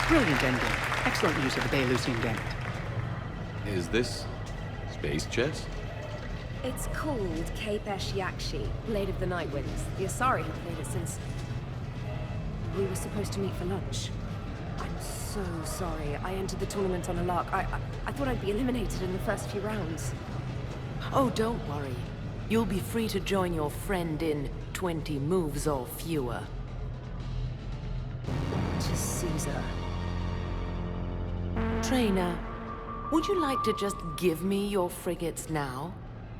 Brilliant ending. Excellent use of the Belarusian gamut. Is this space chess? It's called Kapesh Yakshi, Blade of the Night Winds. The Asari have played it since... we were supposed to meet for lunch. I'm so sorry. I entered the tournament on a lark. I thought I'd be eliminated in the first few rounds. Oh, don't worry. You'll be free to join your friend in 20 moves or fewer. To Caesar. Trainer, would you like to just give me your frigates now?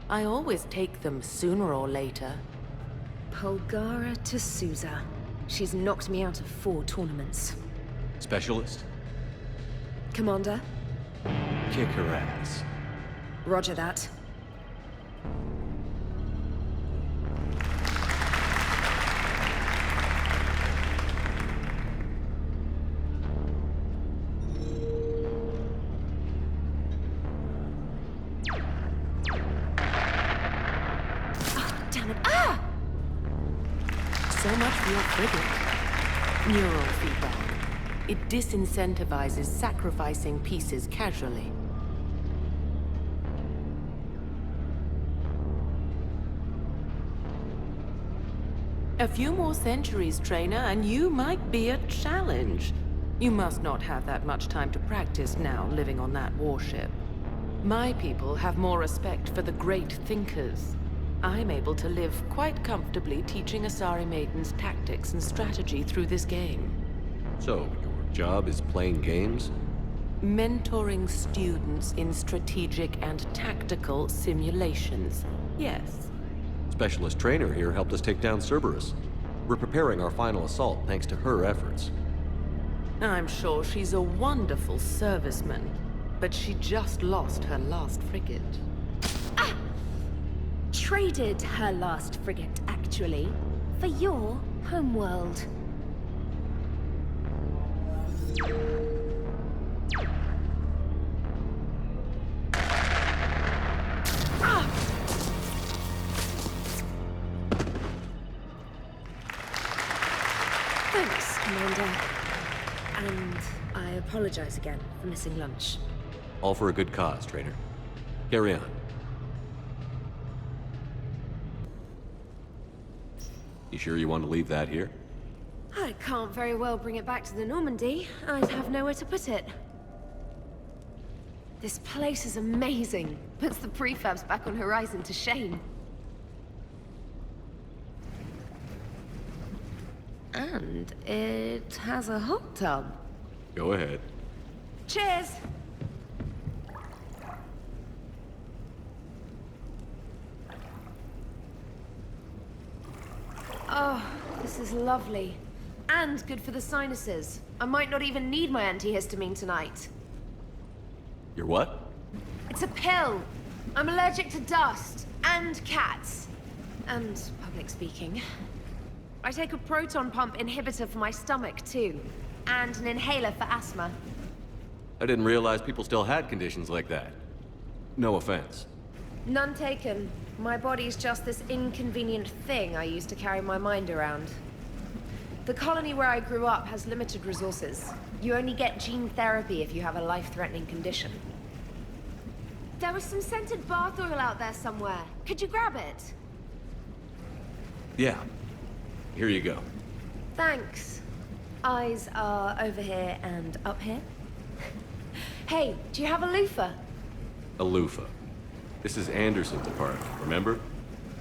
I always take them sooner or later. Polgara to Sousa. She's knocked me out of 4 tournaments. Specialist? Commander? Kick her ass. Roger that. So much for your frigate. Neural feedback. It disincentivizes sacrificing pieces casually. A few more centuries, Trainer, and you might be a challenge. You must not have that much time to practice now, living on that warship. My people have more respect for the great thinkers. I'm able to live quite comfortably teaching Asari maidens tactics and strategy through this game. So, your job is playing games? Mentoring students in strategic and tactical simulations. Yes. Specialist trainer here helped us take down Cerberus. We're preparing our final assault thanks to her efforts. I'm sure she's a wonderful serviceman, but she just lost her last frigate. Traded her last frigate, actually, for your homeworld. Thanks, Commander. And I apologize again for missing lunch. All for a good cause, trainer. Carry on. You sure you want to leave that here? I can't very well bring it back to the Normandy. I'd have nowhere to put it. This place is amazing. Puts the prefabs back on Horizon to shame. And it has a hot tub. Go ahead. Cheers! Oh, this is lovely. And good for the sinuses. I might not even need my antihistamine tonight. Your what? It's a pill. I'm allergic to dust. And cats. And public speaking. I take a proton pump inhibitor for my stomach, too. And an inhaler for asthma. I didn't realize people still had conditions like that. No offense. None taken. My body's just this inconvenient thing I use to carry my mind around. The colony where I grew up has limited resources. You only get gene therapy if you have a life-threatening condition. There was some scented bath oil out there somewhere. Could you grab it? Yeah. Here you go. Thanks. Eyes are over here and up here. Hey, do you have a loofah? A loofah. This is Anderson's apartment, remember?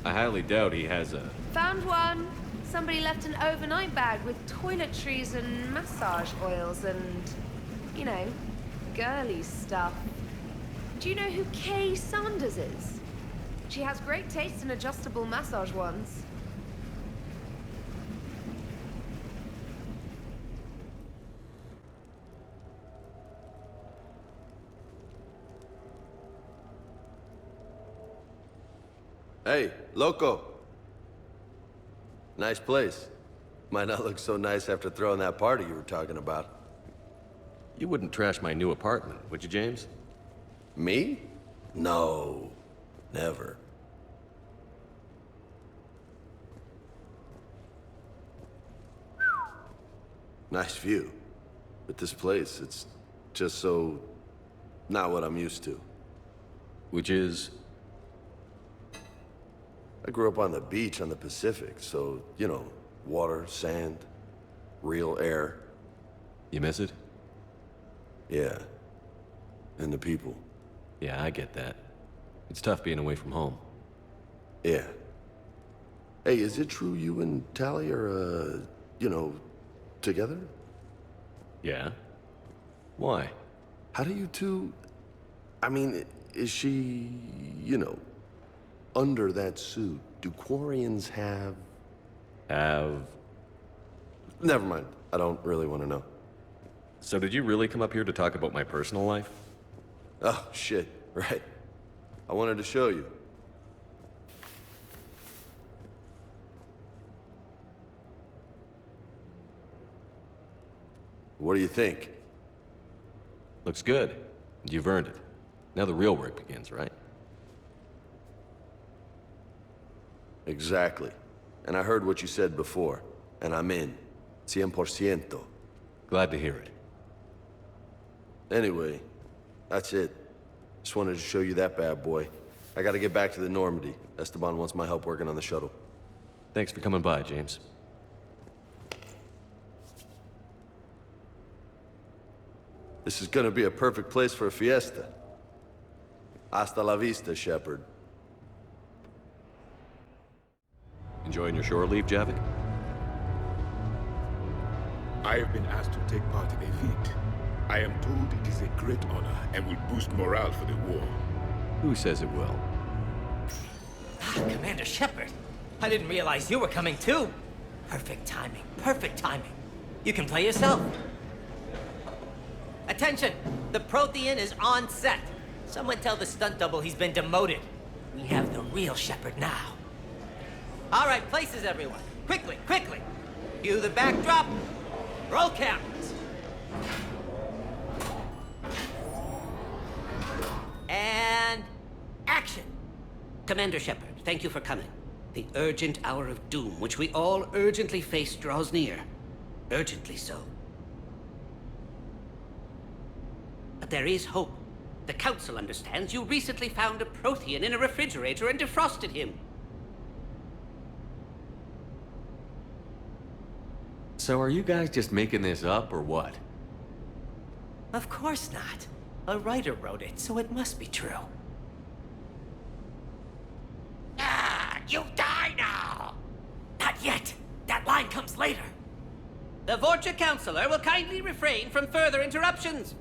I highly doubt he has a... Found one. Somebody left an overnight bag with toiletries and massage oils and, you know, girly stuff. Do you know who Kay Sanders is? She has great taste in adjustable massage ones. Hey, loco. Nice place. Might not look so nice after throwing that party you were talking about. You wouldn't trash my new apartment, would you, James? Me? No. Never. Nice view. But this place, it's just so... not what I'm used to. Which is... I grew up on the beach on the Pacific, so, you know, water, sand, real air. You miss it? Yeah. And the people. Yeah, I get that. It's tough being away from home. Yeah. Hey, is it true you and Tally are, you know, together? Yeah? Why? How do you two... I mean, is she, you know, under that suit? Do Quarians have... Never mind. I don't really want to know. So did you really come up here to talk about my personal life? Oh, shit. Right. I wanted to show you. What do you think? Looks good. You've earned it. Now the real work begins, right? Exactly. And I heard what you said before, and I'm in. 100%. Glad to hear it. Anyway, that's it. Just wanted to show you that bad boy. I gotta get back to the Normandy. Esteban wants my help working on the shuttle. Thanks for coming by, James. This is gonna be a perfect place for a fiesta. Hasta la vista, Shepard. Enjoying your shore leave, Javik? I have been asked to take part in a feat. I am told it is a great honor and will boost morale for the war. Who says it will? Commander Shepard, I didn't realize you were coming too. Perfect timing, perfect timing. You can play yourself. Attention, the Prothean is on set. Someone tell the stunt double he's been demoted. We have the real Shepard now. All right, places everyone. Quickly, quickly. Cue the backdrop. Roll cameras. And action. Commander Shepard, thank you for coming. The urgent hour of doom, which we all urgently face, draws near. Urgently so. But there is hope. The Council understands you recently found a Prothean in a refrigerator and defrosted him. So are you guys just making this up, or what? Of course not. A writer wrote it, so it must be true. Ah, you die now! Not yet. That line comes later. The Vorcha Councilor will kindly refrain from further interruptions.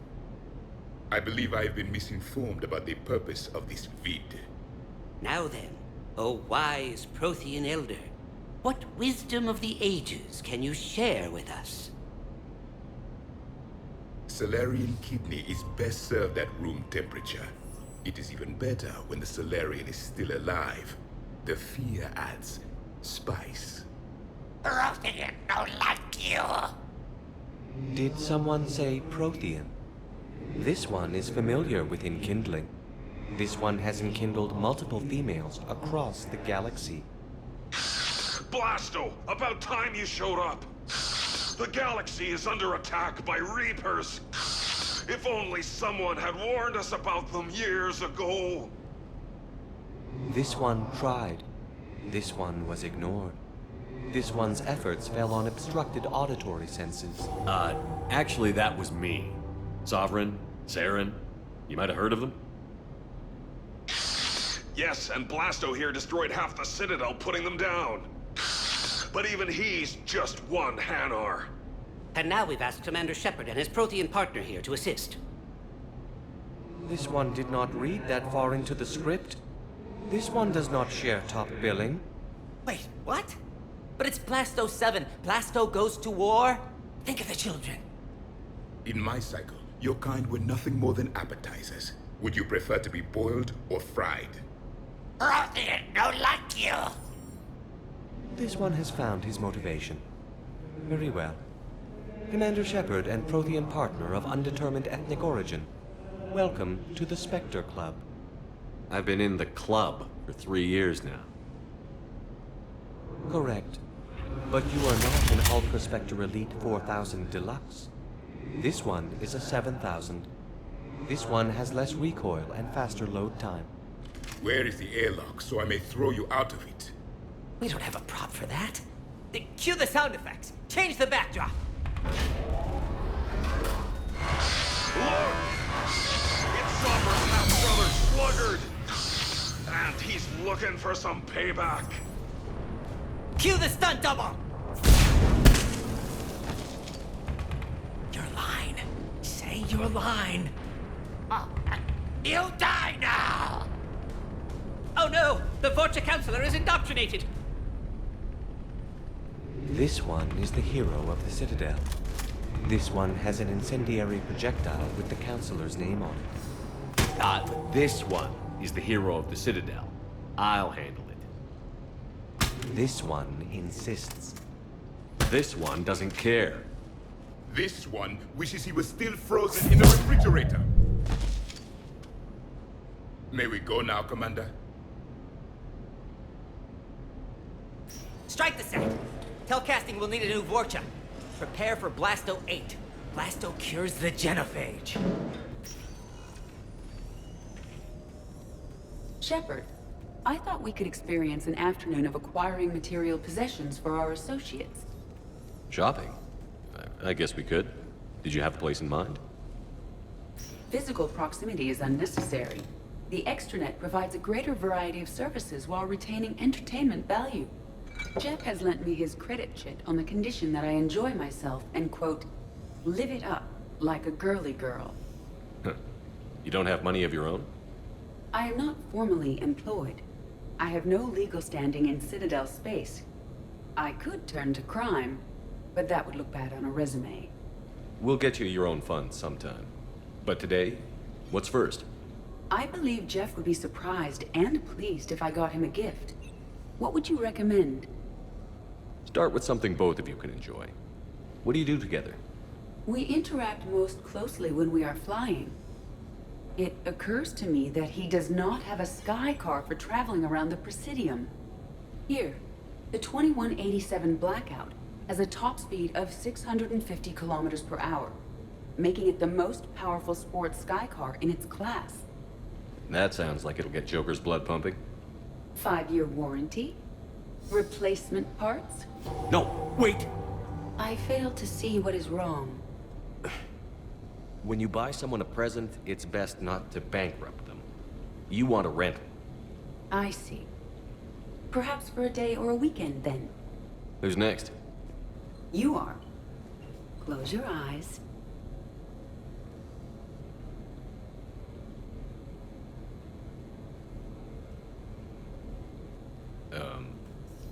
I believe I have been misinformed about the purpose of this vid. Now then, O wise Prothean Elder, what wisdom of the ages can you share with us? Salarian kidney is best served at room temperature. It is even better when the Salarian is still alive. The fear adds spice. Prothean don't like you. Did someone say Prothean? This one is familiar with enkindling. This one has enkindled multiple females across the galaxy. Blasto! About time you showed up! The galaxy is under attack by Reapers! If only someone had warned us about them years ago! This one tried. This one was ignored. This one's efforts fell on obstructed auditory senses. Actually that was me. Sovereign, Saren, you might have heard of them? Yes, and Blasto here destroyed half the Citadel putting them down. But even he's just one Hanar. And now we've asked Commander Shepard and his Prothean partner here to assist. This one did not read that far into the script. This one does not share top billing. Wait, what? But it's Blasto 7. Blasto goes to war? Think of the children. In my cycle, your kind were nothing more than appetizers. Would you prefer to be boiled or fried? Prothean don't like you. This one has found his motivation. Very well. Commander Shepard and Prothean partner of undetermined ethnic origin. Welcome to the Spectre Club. I've been in the club for 3 years now. Correct. But you are not an Ultra Spectre Elite 4000 Deluxe. This one is a 7000. This one has less recoil and faster load time. Where is the airlock so I may throw you out of it? We don't have a prop for that. Cue the sound effects. Change the backdrop. Look! It's Summer's half-brother Sluggard! And he's looking for some payback. Cue the stunt double. Your line. Say your line. You die now! Oh no! The Vorcha Counselor is indoctrinated! This one is the hero of the Citadel. This one has an incendiary projectile with the Counselor's name on it. This one is the hero of the Citadel. I'll handle it. This one insists. This one doesn't care. This one wishes he was still frozen in the refrigerator. May we go now, Commander? Strike the set. Telcasting will need a new Vorcha. Prepare for Blasto 8. Blasto cures the genophage. Shepard, I thought we could experience an afternoon of acquiring material possessions for our associates. Shopping? I guess we could. Did you have a place in mind? Physical proximity is unnecessary. The extranet provides a greater variety of services while retaining entertainment value. Jeff has lent me his credit chit on the condition that I enjoy myself and, quote, live it up like a girly girl. You don't have money of your own? I am not formally employed. I have no legal standing in Citadel space. I could turn to crime, but that would look bad on a resume. We'll get you your own funds sometime. But today, what's first? I believe Jeff would be surprised and pleased if I got him a gift. What would you recommend? Start with something both of you can enjoy. What do you do together? We interact most closely when we are flying. It occurs to me that he does not have a sky car for traveling around the Presidium. Here, the 2187 Blackout has a top speed of 650 kilometers per hour, making it the most powerful sports sky car in its class. That sounds like it'll get Joker's blood pumping. 5-year warranty? Replacement parts? No, wait! I fail to see what is wrong. When you buy someone a present, it's best not to bankrupt them. You want a rental. I see. Perhaps for a day or a weekend, then. Who's next? You are. Close your eyes.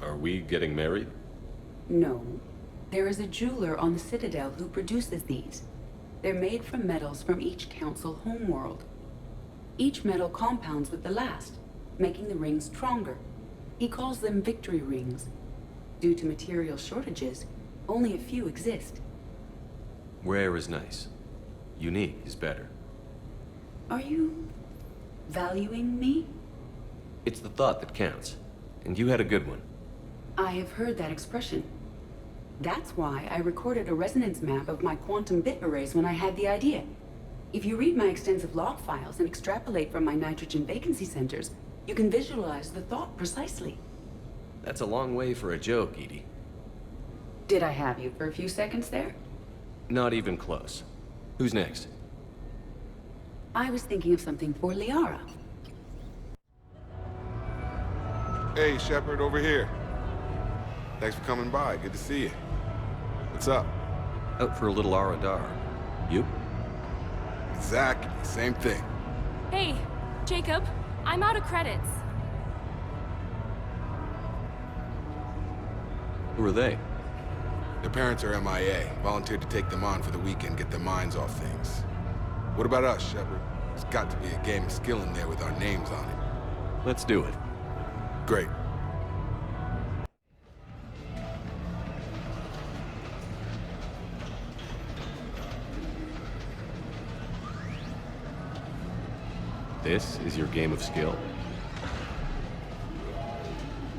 Are we getting married? No. There is a jeweler on the Citadel who produces these. They're made from metals from each council homeworld. Each metal compounds with the last, making the rings stronger. He calls them victory rings. Due to material shortages, only a few exist. Rare is nice. Unique is better. Are you valuing me? It's the thought that counts. And you had a good one. I have heard that expression. That's why I recorded a resonance map of my quantum bit arrays when I had the idea. If you read my extensive log files and extrapolate from my nitrogen vacancy centers, you can visualize the thought precisely. That's a long way for a joke, Edie. Did I have you for a few seconds there? Not even close. Who's next? I was thinking of something for Liara. Hey, Shepard, over here. Thanks for coming by. Good to see you. What's up? Out for a little Aradar. You? Exactly. Same thing. Hey, Jacob. I'm out of credits. Who are they? Their parents are MIA. Volunteered to take them on for the weekend, get their minds off things. What about us, Shepard? There's got to be a game of skill in there with our names on it. Let's do it. Great. This is your game of skill?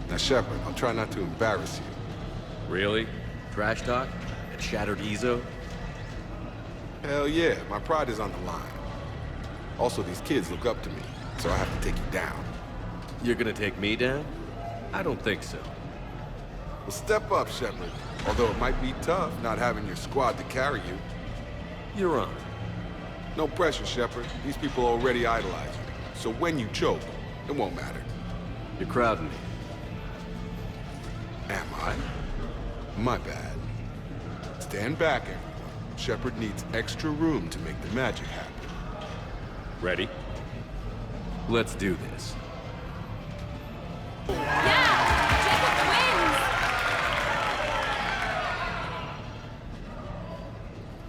Now, Shepard, I'll try not to embarrass you. Really? Trash talk? At Shattered Ezo? Hell yeah, my pride is on the line. Also, these kids look up to me, so I have to take you down. You're gonna take me down? I don't think so. Well, step up, Shepard. Although it might be tough not having your squad to carry you. You're on. No pressure, Shepard. These people already idolize you. So when you choke, it won't matter. You're crowding me. Am I? My bad. Stand back, everyone. Shepard needs extra room to make the magic happen. Ready? Let's do this.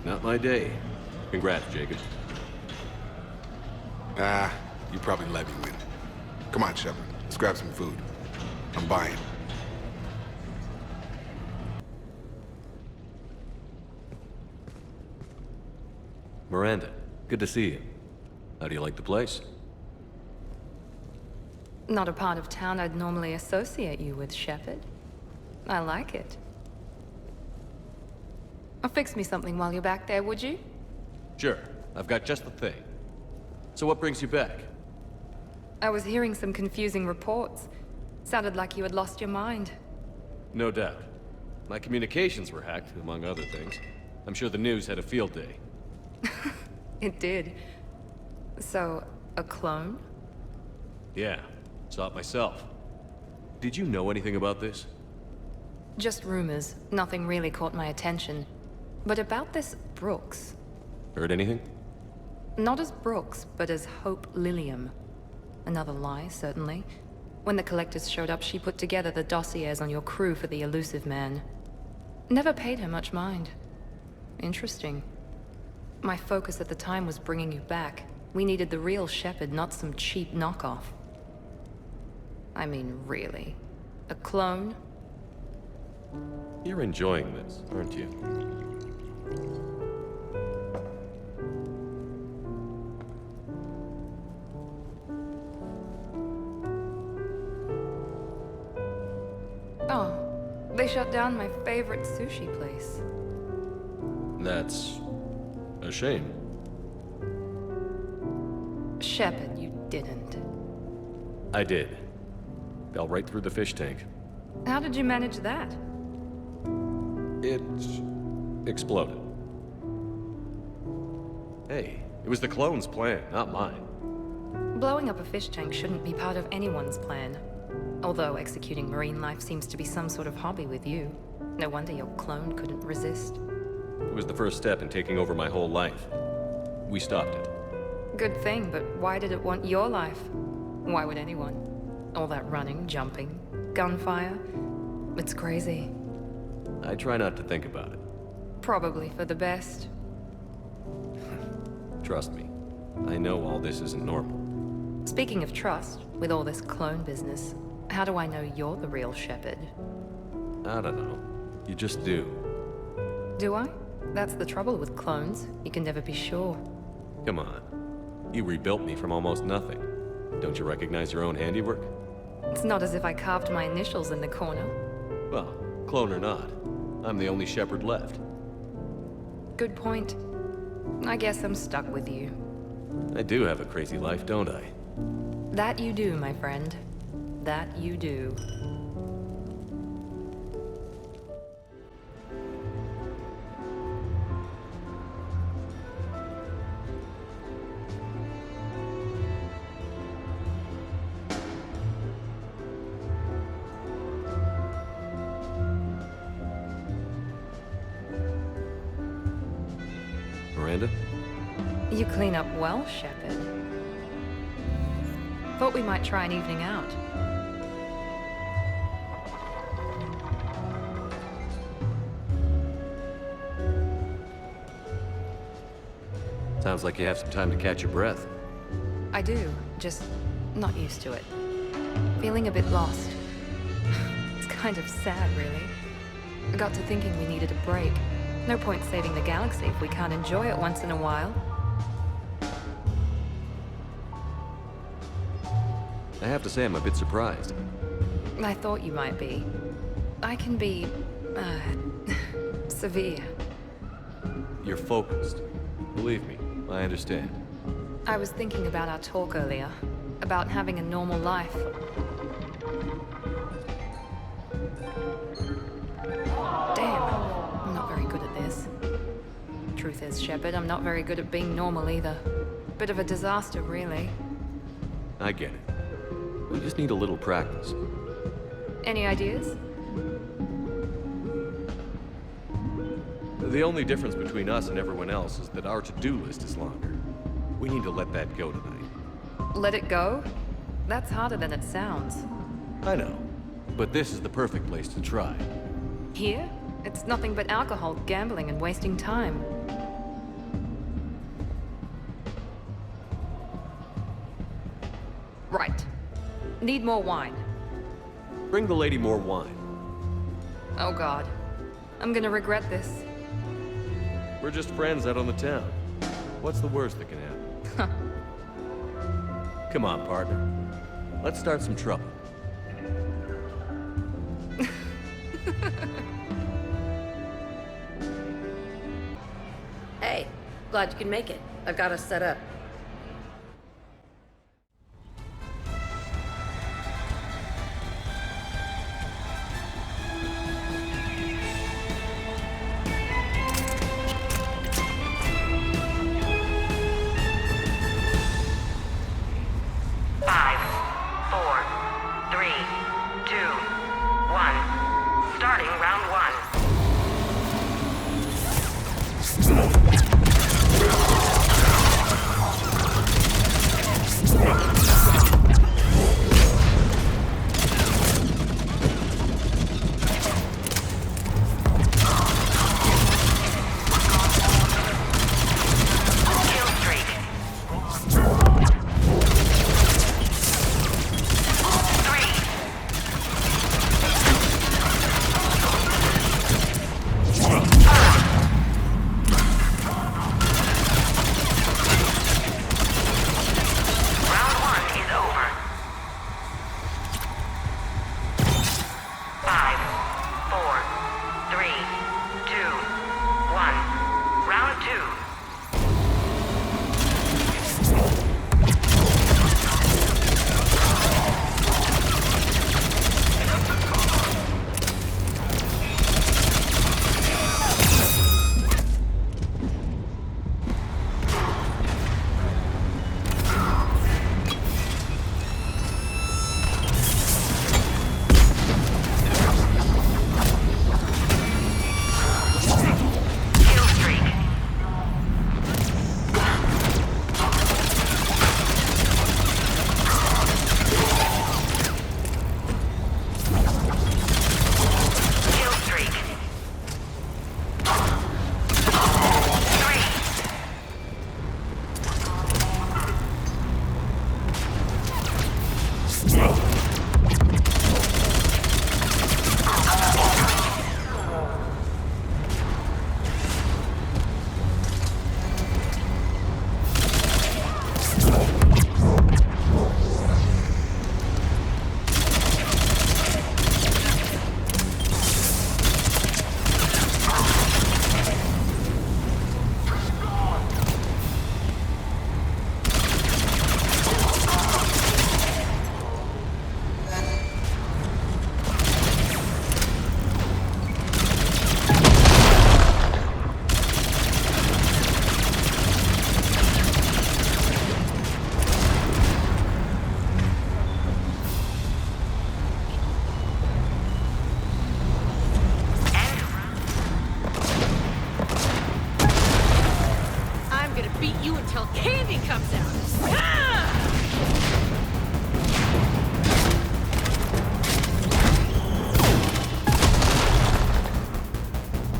Not my day. Congrats, Jacob. Ah, you probably let me win. Come on, Shepard. Let's grab some food. I'm buying. Miranda, good to see you. How do you like the place? Not a part of town I'd normally associate you with, Shepard. I like it. Fix me something while you're back there, would you? Sure. I've got just the thing. So what brings you back? I was hearing some confusing reports. Sounded like you had lost your mind. No doubt. My communications were hacked, among other things. I'm sure the news had a field day. It did. So, a clone? Yeah. Saw it myself. Did you know anything about this? Just rumors. Nothing really caught my attention. But about this Brooks. Heard anything? Not as Brooks, but as Hope Lilium. Another lie, certainly. When the Collectors showed up, she put together the dossiers on your crew for the elusive man. Never paid her much mind. Interesting. My focus at the time was bringing you back. We needed the real Shepard, not some cheap knockoff. I mean, really. A clone? You're enjoying this, aren't you? Oh, they shut down my favorite sushi place. That's a shame. Shepard, you didn't. I did. Fell right through the fish tank. How did you manage that? It exploded. Hey, it was the clone's plan, not mine. Blowing up a fish tank shouldn't be part of anyone's plan. Although executing marine life seems to be some sort of hobby with you. No wonder your clone couldn't resist. It was the first step in taking over my whole life. We stopped it. Good thing, but why did it want your life? Why would anyone? All that running, jumping, gunfire. It's crazy. I try not to think about it. Probably for the best. Trust me, I know all this isn't normal. Speaking of trust, with all this clone business, how do I know you're the real Shepard? I don't know. You just do. Do I? That's the trouble with clones. You can never be sure. Come on. You rebuilt me from almost nothing. Don't you recognize your own handiwork? It's not as if I carved my initials in the corner. Well, clone or not, I'm the only Shepard left. Good point. I guess I'm stuck with you. I do have a crazy life, don't I? That you do, my friend. That you do. Miranda? You clean up well, Shepard. Thought we might try an evening out. Sounds like you have some time to catch your breath. I do, just not used to it. Feeling a bit lost. It's kind of sad, really. I got to thinking we needed a break. No point saving the galaxy if we can't enjoy it once in a while. I have to say I'm a bit surprised. I thought you might be. I can be, severe. You're focused. Believe me, I understand. I was thinking about our talk earlier. About having a normal life. Damn, I'm not very good at this. Truth is, Shepard, I'm not very good at being normal either. Bit of a disaster, really. I get it. We just need a little practice. Any ideas? The only difference between us and everyone else is that our to-do list is longer. We need to let that go tonight. Let it go? That's harder than it sounds. I know, but this is the perfect place to try. Here? It's nothing but alcohol, gambling, and wasting time. Right. Need more wine. Bring the lady more wine. Oh god. I'm gonna regret this. We're just friends out on the town. What's the worst that can happen? Come on, partner. Let's start some trouble. Hey, glad you can make it. I've got us set up.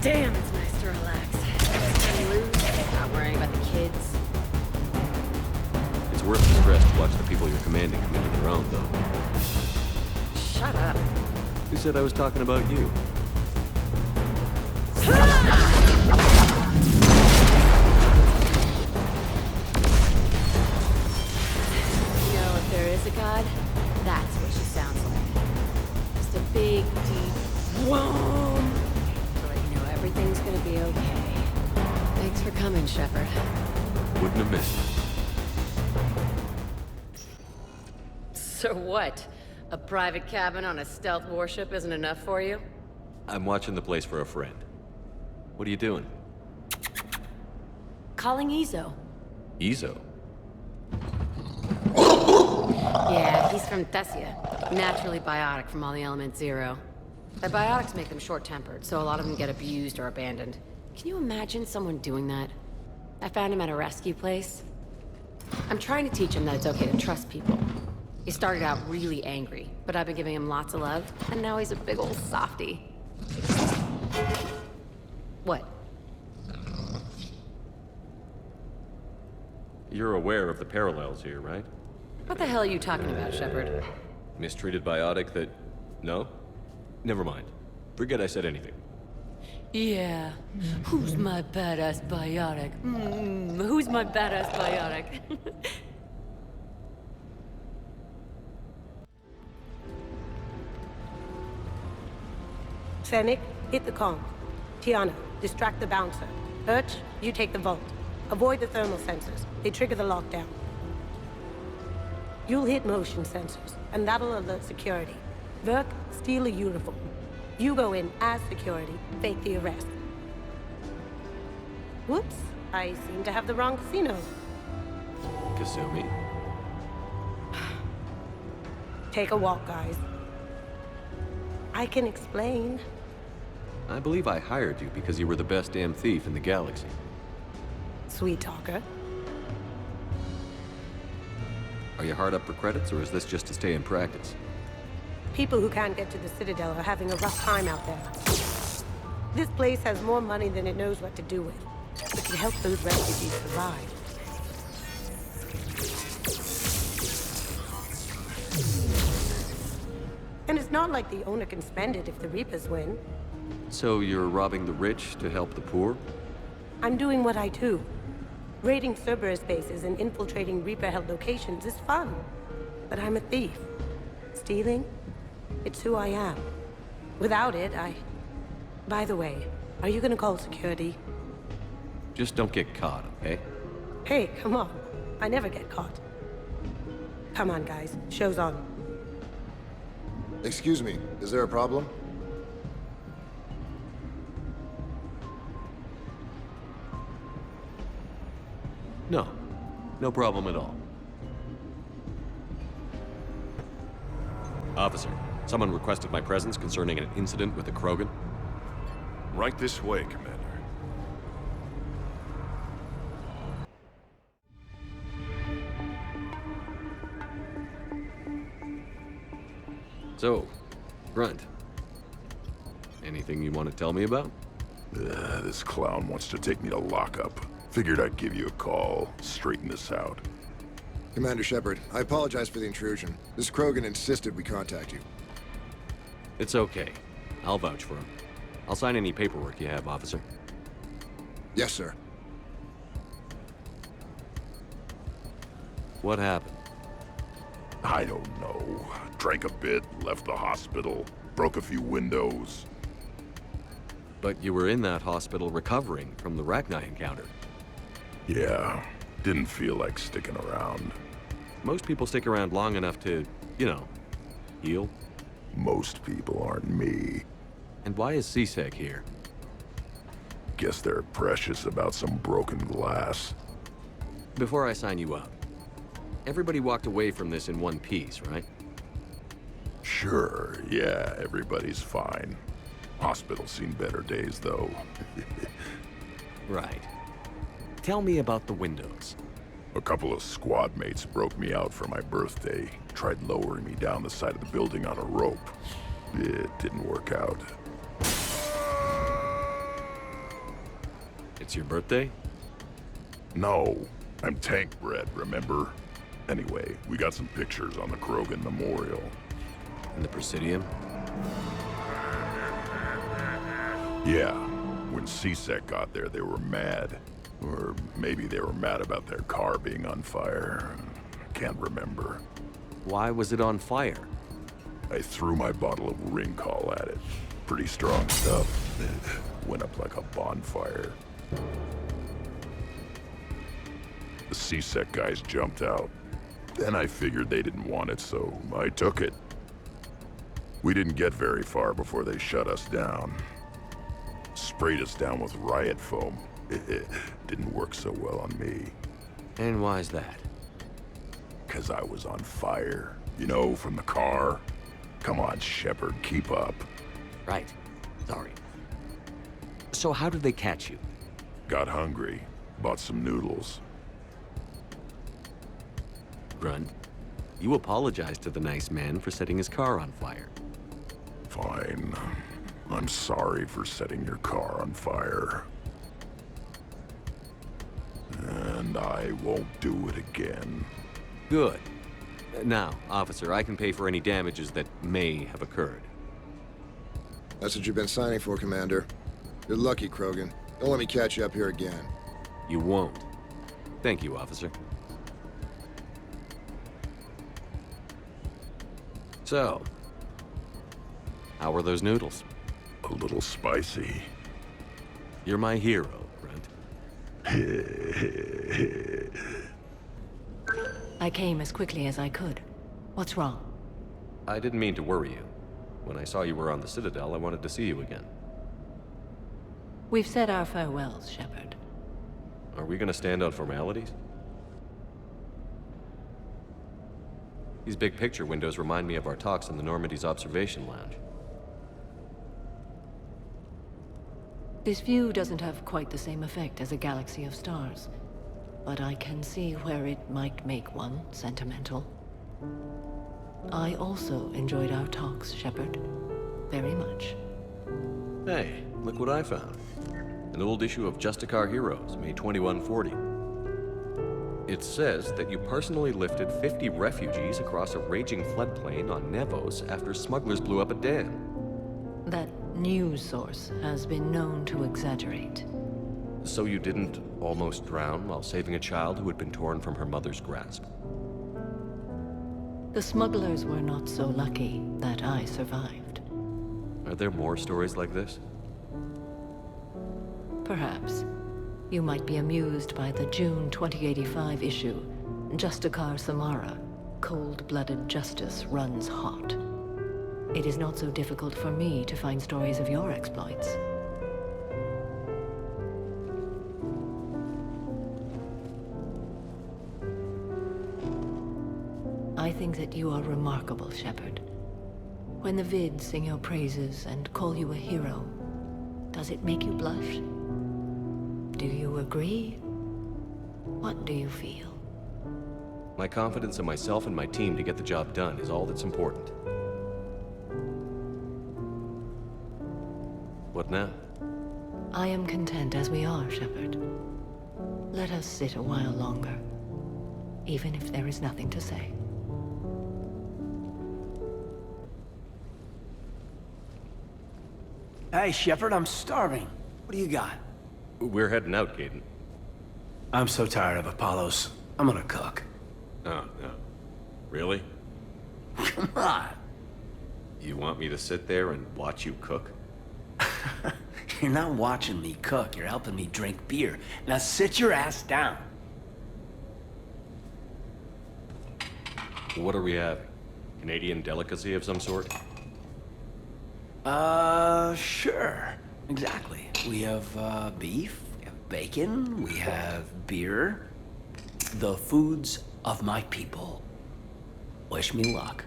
Damn, it's nice to relax. Can lose, not worrying about the kids. It's worth the stress to watch the people you're commanding come into their own, though. Shut up. Who said I was talking about you? You know, if there is a god, that's what she sounds like. Just a big, deep whoom. To let you know everything's gonna be okay. Makes for coming, Shepard. Wouldn't have missed it. So what? A private cabin on a stealth warship isn't enough for you? I'm watching the place for a friend. What are you doing? Calling Ezo. Ezo? Yeah, he's from Thessia. Naturally biotic from all the Element Zero. Their biotics make them short-tempered, so a lot of them get abused or abandoned. Can you imagine someone doing that? I found him at a rescue place. I'm trying to teach him that it's okay to trust people. He started out really angry, but I've been giving him lots of love, and now he's a big old softie. What? You're aware of the parallels here, right? What the hell are you talking about, Shepard? Mistreated biotic that... No? Never mind. Forget I said anything. Yeah. Who's my badass biotic? Who's my badass biotic? Fennec, hit the comms. Tiana, distract the bouncer. Urch, you take the vault. Avoid the thermal sensors. They trigger the lockdown. You'll hit motion sensors, and that'll alert security. Verk, steal a uniform. You go in as security, fake the arrest. Whoops, I seem to have the wrong casino. Kasumi? Take a walk, guys. I can explain. I believe I hired you because you were the best damn thief in the galaxy. Sweet talker. Are you hard up for credits, or is this just to stay in practice? People who can't get to the Citadel are having a rough time out there. This place has more money than it knows what to do with. It could help those refugees survive. And it's not like the owner can spend it if the Reapers win. So you're robbing the rich to help the poor? I'm doing what I do. Raiding Cerberus bases and infiltrating Reaper-held locations is fun. But I'm a thief. Stealing? It's who I am. Without it, By the way, are you gonna call security? Just don't get caught, okay? Hey, come on. I never get caught. Come on, guys. Show's on. Excuse me, is there a problem? No. No problem at all. Officer, someone requested my presence concerning an incident with a Krogan. Right this way, Commander. So, Grunt. Anything you want to tell me about? This clown wants to take me to lockup. Figured I'd give you a call, straighten this out. Commander Shepard, I apologize for the intrusion. This Krogan insisted we contact you. It's okay. I'll vouch for him. I'll sign any paperwork you have, officer. Yes, sir. What happened? I don't know. Drank a bit, left the hospital, broke a few windows. But you were in that hospital recovering from the Rachni encounter. Yeah, didn't feel like sticking around. Most people stick around long enough to, you know, heal. Most people aren't me. And why is C-Sec here? Guess they're precious about some broken glass. Before I sign you up, everybody walked away from this in one piece, right? Sure, yeah, everybody's fine. Hospital's seen better days, though. Right. Tell me about the windows. A couple of squad mates broke me out for my birthday. Tried lowering me down the side of the building on a rope. It didn't work out. It's your birthday? No, I'm tank bred, remember? Anyway, we got some pictures on the Krogan Memorial. And the Presidium? Yeah, when C-Sec got there, they were mad. Or maybe they were mad about their car being on fire. Can't remember. Why was it on fire? I threw my bottle of Ringcall at it. Pretty strong stuff. Went up like a bonfire. The C-Sec guys jumped out. Then I figured they didn't want it, so I took it. We didn't get very far before they shut us down. Sprayed us down with riot foam. Didn't work so well on me. And why's that? 'Cause I was on fire. You know, from the car. Come on, Shepard, keep up. Right. Sorry. So how did they catch you? Got hungry. Bought some noodles. Grunt, you apologized to the nice man for setting his car on fire. Fine. I'm sorry for setting your car on fire. And I won't do it again. Good. Now, officer, I can pay for any damages that may have occurred. That's what you've been signing for, Commander. You're lucky, Krogan. Don't let me catch you up here again. You won't. Thank you, officer. So, how were those noodles? A little spicy. You're my hero, Grunt. I came as quickly as I could. What's wrong? I didn't mean to worry you. When I saw you were on the Citadel, I wanted to see you again. We've said our farewells, Shepard. Are we gonna stand on formalities? These big picture windows remind me of our talks in the Normandy's observation lounge. This view doesn't have quite the same effect as a galaxy of stars, but I can see where it might make one sentimental. I also enjoyed our talks, Shepard. Very much. Hey, look what I found. An old issue of Justicar Heroes, May 2140. It says that you personally lifted 50 refugees across a raging floodplain on Nevos after smugglers blew up a dam. That news source has been known to exaggerate. So you didn't almost drown while saving a child who had been torn from her mother's grasp? The smugglers were not so lucky that I survived. Are there more stories like this? Perhaps. You might be amused by the June 2085 issue, Justicar Samara, Cold-Blooded Justice Runs Hot. It is not so difficult for me to find stories of your exploits. I think that you are remarkable, Shepard. When the vids sing your praises and call you a hero, does it make you blush? Do you agree? What do you feel? My confidence in myself and my team to get the job done is all that's important. What now? I am content as we are, Shepard. Let us sit a while longer, even if there is nothing to say. Hey, Shepard, I'm starving. What do you got? We're heading out, Gaten. I'm so tired of Apollos. I'm gonna cook. Oh, no. Really? Come on. You want me to sit there and watch you cook? You're not watching me cook. You're helping me drink beer. Now sit your ass down. What are we having? Canadian delicacy of some sort? Sure. Exactly. We have, beef, we have bacon, we have beer. The foods of my people. Wish me luck.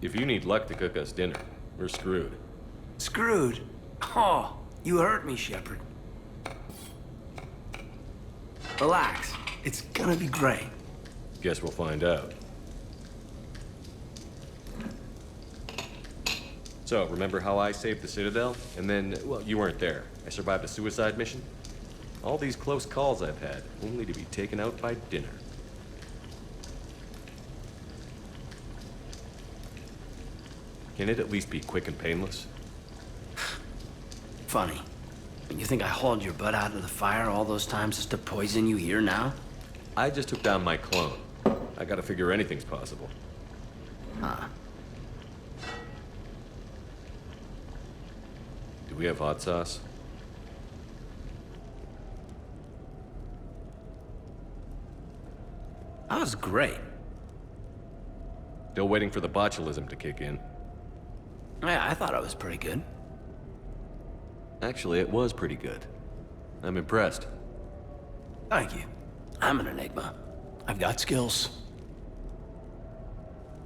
If you need luck to cook us dinner, we're screwed. Screwed? Oh, you hurt me, Shepard. Relax. It's gonna be great. Guess we'll find out. So, remember how I saved the Citadel? And then, well, you weren't there. I survived a suicide mission? All these close calls I've had, only to be taken out by dinner. Can it at least be quick and painless? Funny. You think I hauled your butt out of the fire all those times just to poison you here now? I just took down my clone. I gotta figure anything's possible. Huh. we have hot sauce? That was great. Still waiting for the botulism to kick in. Yeah, I thought it was pretty good. Actually, it was pretty good. I'm impressed. Thank you. I'm an enigma. I've got skills.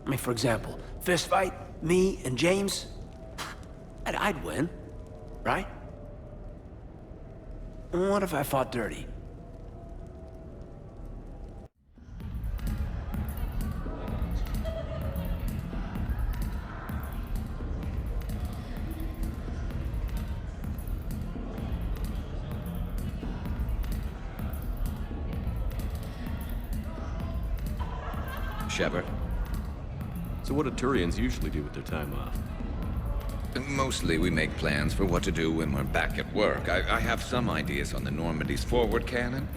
I mean, for example, fist fight, me and James, I'd win, right? What if I fought dirty? Shepard. So what do Turians usually do with their time off? Mostly we make plans for what to do when we're back at work. I have some ideas on the Normandy's forward cannon.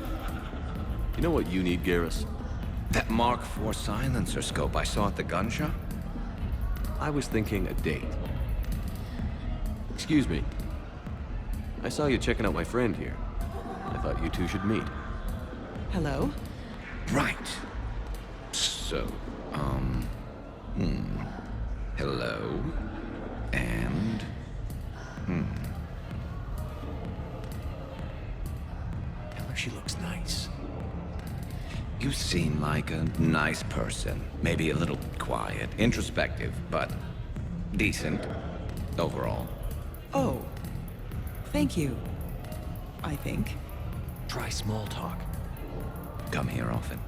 You know what you need, Garrus? That Mark IV silencer scope I saw at the gun shop? I was thinking a date. Excuse me. I saw you checking out my friend here. I thought you two should meet. Hello? Right. So, hello, and, Tell her she looks nice. You seem like a nice person. Maybe a little quiet, introspective, but decent, overall. Oh. Thank you. I think. Try small talk. Come here often.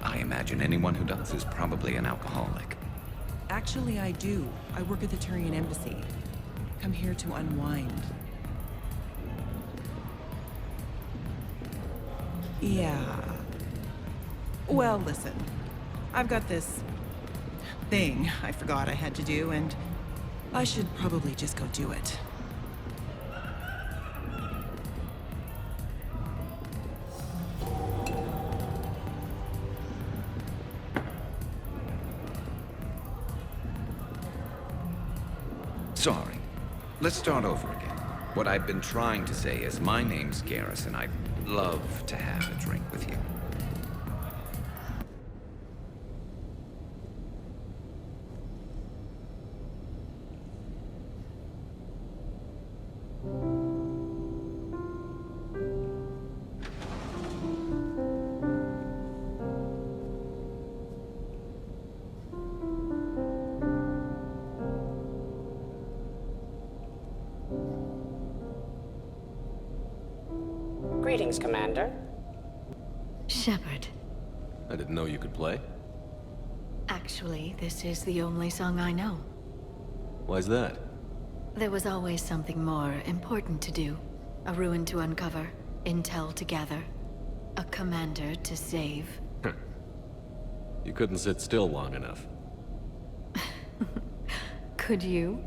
I imagine anyone who does is probably an alcoholic. Actually, I do. I work at the Turian embassy. Come here to unwind. Yeah. Well, listen. I've got this thing I forgot I had to do, and I should probably just go do it. Sorry. Let's start over again. What I've been trying to say is my name's Garrus, and I'd love to have a drink with you. Greetings, Commander. Shepard. I didn't know you could play. Actually, this is the only song I know. Why's that? There was always something more important to do. A ruin to uncover, intel to gather, a commander to save. You couldn't sit still long enough. Could you?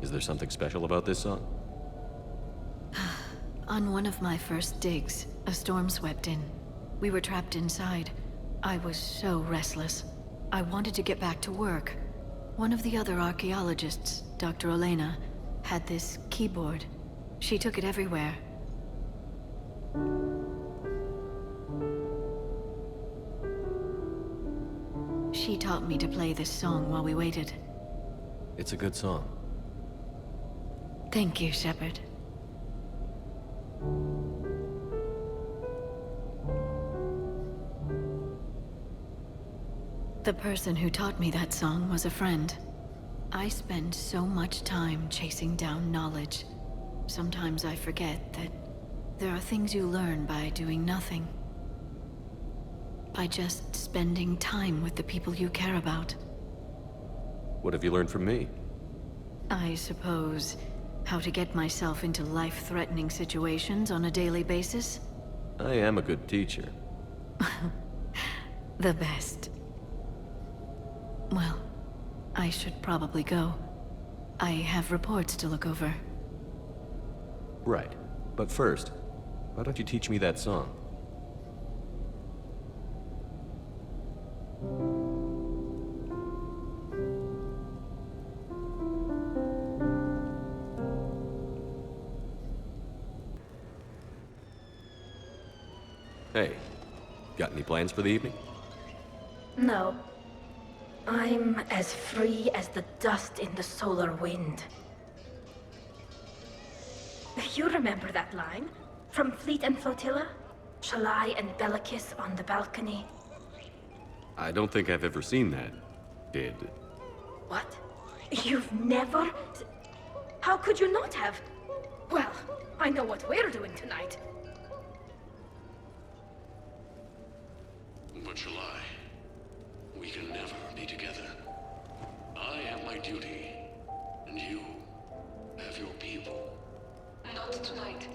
Is there something special about this song? On one of my first digs, a storm swept in. We were trapped inside. I was so restless. I wanted to get back to work. One of the other archaeologists, Dr. Elena, had this keyboard. She took it everywhere. She taught me to play this song while we waited. It's a good song. Thank you, Shepard. The person who taught me that song was a friend. I spend so much time chasing down knowledge. Sometimes I forget that there are things you learn by doing nothing. By just spending time with the people you care about. What have you learned from me? I suppose how to get myself into life-threatening situations on a daily basis? I am a good teacher. The best. Well, I should probably go. I have reports to look over. Right. But first, why don't you teach me that song? Hey, got any plans for the evening? No. I'm as free as the dust in the solar wind. You remember that line? From Fleet and Flotilla? Shalai and Bellicus on the balcony? I don't think I've ever seen that. Did... What? You've never... How could you not have? Well, I know what we're doing tonight. But Shalai, we can never be together. I have my duty, and you have your people. Not tonight.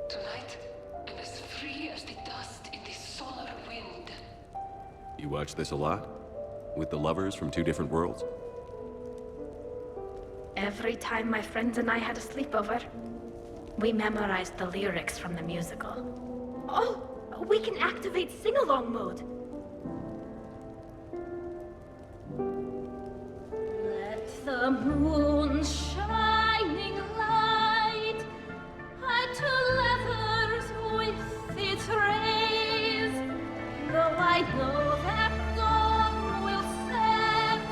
Tonight, I'm as free as the dust in the solar wind. You watch this a lot? With the lovers from two different worlds? Every time my friends and I had a sleepover, we memorized the lyrics from the musical. Oh, we can activate sing-along mode. Let the moon shining light hide to leathers with its rays. Though I know that dawn will set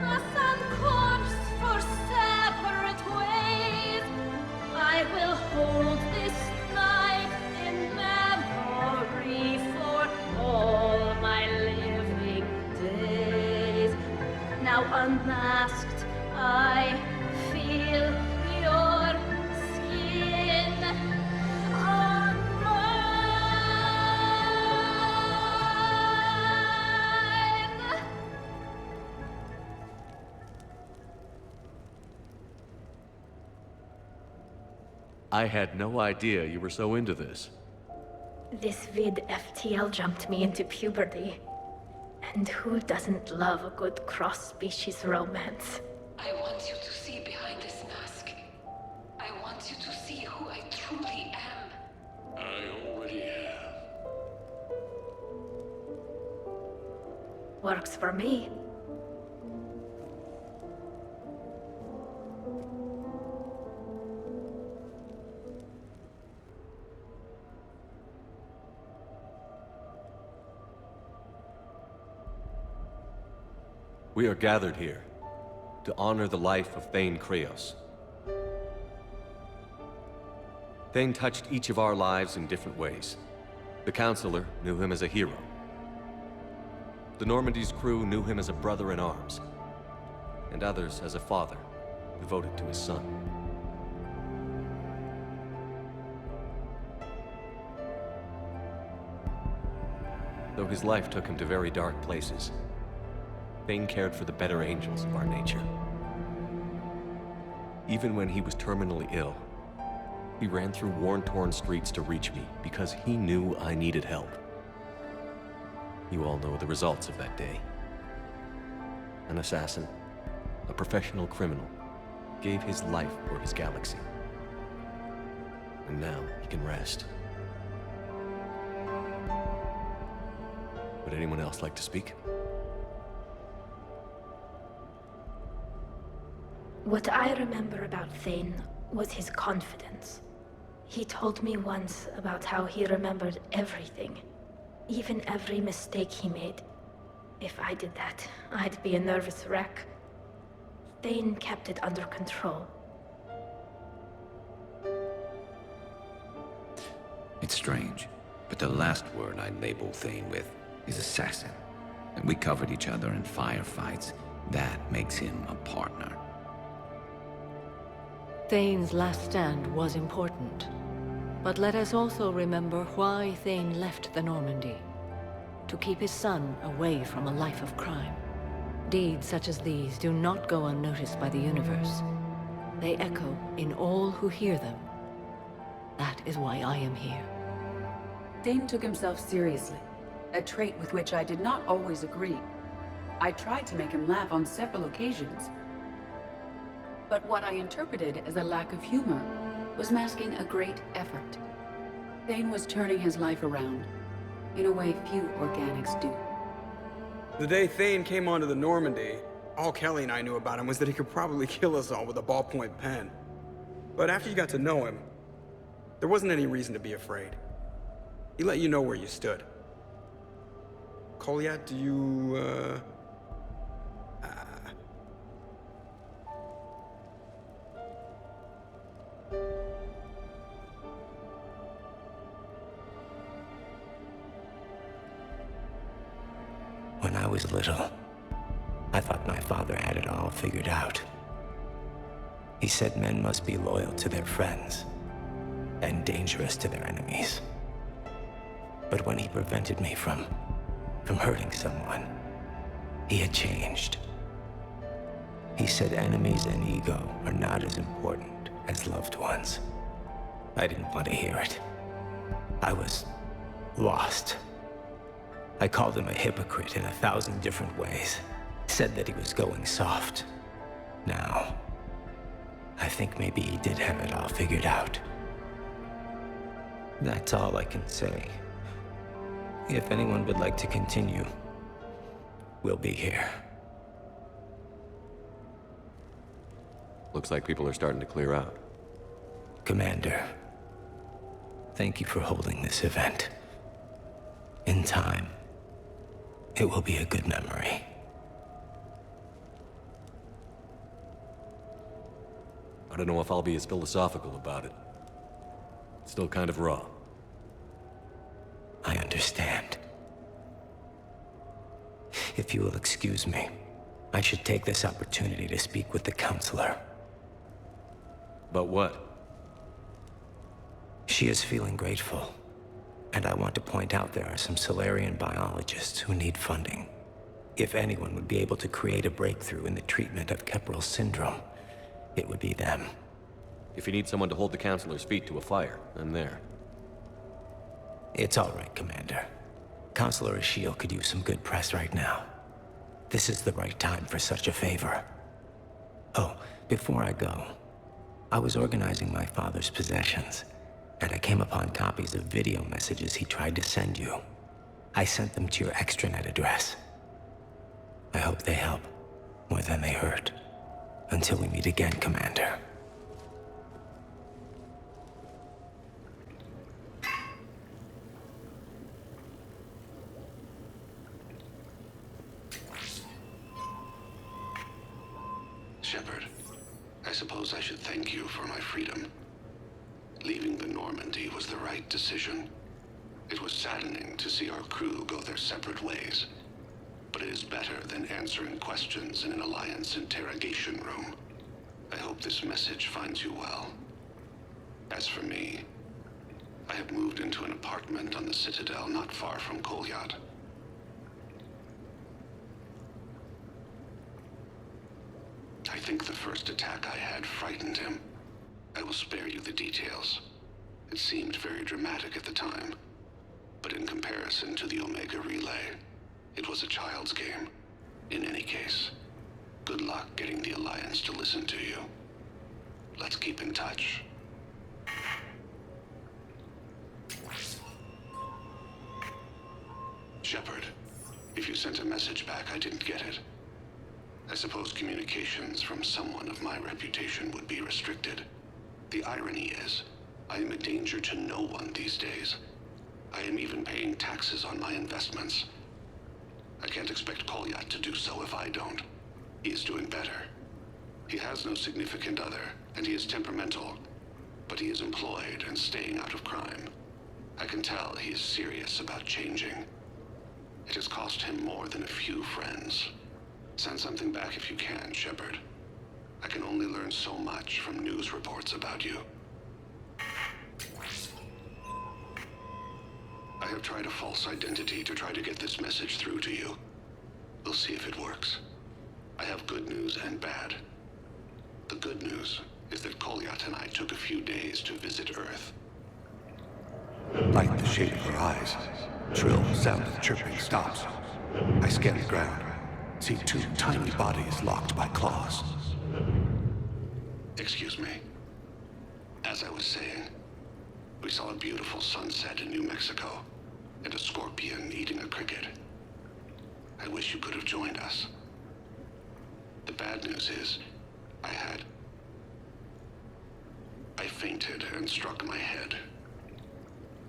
us on course for separate ways, I will hold this night in memory for all my living days. Now unmasked, I feel your skin on mine. I had no idea you were so into this. This vid FTL jumped me into puberty. And who doesn't love a good cross-species romance? I want you to see behind this mask. I want you to see who I truly am. I already have. Works for me. We are gathered here to honor the life of Thane Kreos. Thane touched each of our lives in different ways. The Counselor knew him as a hero. The Normandy's crew knew him as a brother in arms, and others as a father, devoted to his son. Though his life took him to very dark places, Thane cared for the better angels of our nature. Even when he was terminally ill, he ran through worn-torn streets to reach me because he knew I needed help. You all know the results of that day. An assassin, a professional criminal, gave his life for his galaxy. And now he can rest. Would anyone else like to speak? What I remember about Thane was his confidence. He told me once about how he remembered everything, even every mistake he made. If I did that, I'd be a nervous wreck. Thane kept it under control. It's strange, but the last word I label Thane with is assassin. And we covered each other in firefights. That makes him a partner. Thane's last stand was important. But let us also remember why Thane left the Normandy. To keep his son away from a life of crime. Deeds such as these do not go unnoticed by the universe. They echo in all who hear them. That is why I am here. Thane took himself seriously, a trait with which I did not always agree. I tried to make him laugh on several occasions. But what I interpreted as a lack of humor was masking a great effort. Thane was turning his life around, in a way few organics do. The day Thane came onto the Normandy, all Kelly and I knew about him was that he could probably kill us all with a ballpoint pen. But after you got to know him, there wasn't any reason to be afraid. He let you know where you stood. Kolyat, do you, When I was little, I thought my father had it all figured out. He said men must be loyal to their friends and dangerous to their enemies. But when he prevented me from hurting someone, he had changed. He said enemies and ego are not as important as loved ones. I didn't want to hear it. I was lost. I called him a hypocrite in 1,000 different ways. Said that he was going soft. Now, I think maybe he did have it all figured out. That's all I can say. If anyone would like to continue, we'll be here. Looks like people are starting to clear out. Commander, thank you for holding this event. In time, it will be a good memory. I don't know if I'll be as philosophical about it. It's still kind of raw. I understand. If you will excuse me, I should take this opportunity to speak with the counselor. About what? She is feeling grateful, and I want to point out there are some Solarian biologists who need funding. If anyone would be able to create a breakthrough in the treatment of Keppel syndrome, it would be them. If you need someone to hold the counselor's feet to a fire, I'm there. It's all right, Commander. Counselor Ashiel could use some good press right now. This is the right time for such a favor. Oh, before I go, I was organizing my father's possessions, and I came upon copies of video messages he tried to send you. I sent them to your extranet address. I hope they help, more than they hurt. Until we meet again, Commander. Shepard, I suppose I should thank you for my freedom. Leaving the Normandy was the right decision. It was saddening to see our crew go their separate ways, but it is better than answering questions in an Alliance interrogation room. I hope this message finds you well. As for me, I have moved into an apartment on the Citadel not far from Kolyat. I think the first attack I had frightened him. I will spare you the details. It seemed very dramatic at the time, but in comparison to the Omega Relay, it was a child's game. In any case, good luck getting the Alliance to listen to you. Let's keep in touch. Shepard, if you sent a message back, I didn't get it. I suppose communications from someone of my reputation would be restricted. The irony is, I am a danger to no one these days. I am even paying taxes on my investments. I can't expect Kolyat to do so if I don't. He is doing better. He has no significant other, and he is temperamental, but he is employed and staying out of crime. I can tell he is serious about changing. It has cost him more than a few friends. Send something back if you can, Shepard. I can only learn so much from news reports about you. I have tried a false identity to try to get this message through to you. We'll see if it works. I have good news and bad. The good news is that Kolyat and I took a few days to visit Earth. Like the shape of her eyes. Shrill sound of chirping stops. I scan the ground. See two tiny bodies locked by claws. Excuse me. As I was saying, we saw a beautiful sunset in New Mexico, and a scorpion eating a cricket. I wish you could have joined us. The bad news is, I fainted and struck my head.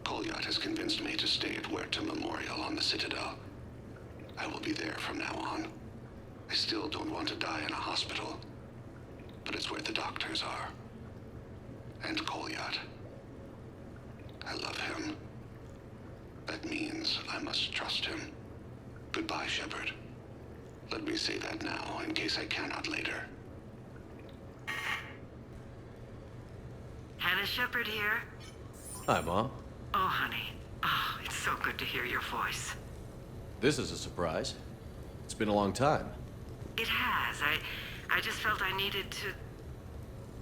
Kolyat has convinced me to stay at Huerta Memorial on the Citadel. I will be there from now on. I still don't want to die in a hospital, but it's where the doctors are. And Kolyat. I love him. That means I must trust him. Goodbye, Shepard. Let me say that now, in case I cannot later. Hannah Shepard here. Hi, Mom. Oh, honey. Oh, it's so good to hear your voice. This is a surprise. It's been a long time. It has. I just felt I needed to...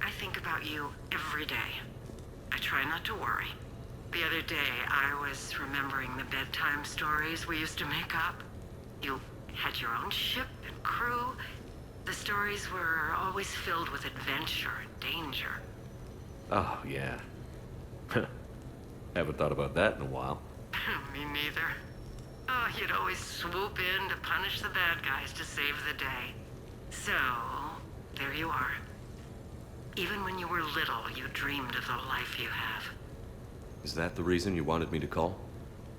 I think about you every day. I try not to worry. The other day, I was remembering the bedtime stories we used to make up. You had your own ship and crew. The stories were always filled with adventure and danger. Oh, yeah. Haven't thought about that in a while. Me neither. Oh, you'd always swoop in to punish the bad guys to save the day. So, there you are. Even when you were little, you dreamed of the life you have. Is that the reason you wanted me to call?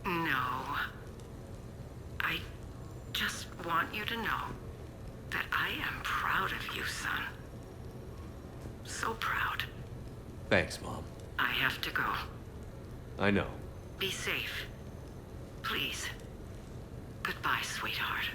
No. I just want you to know that I am proud of you, son. So proud. Thanks, Mom. I have to go. I know. Be safe. Please. Goodbye, sweetheart.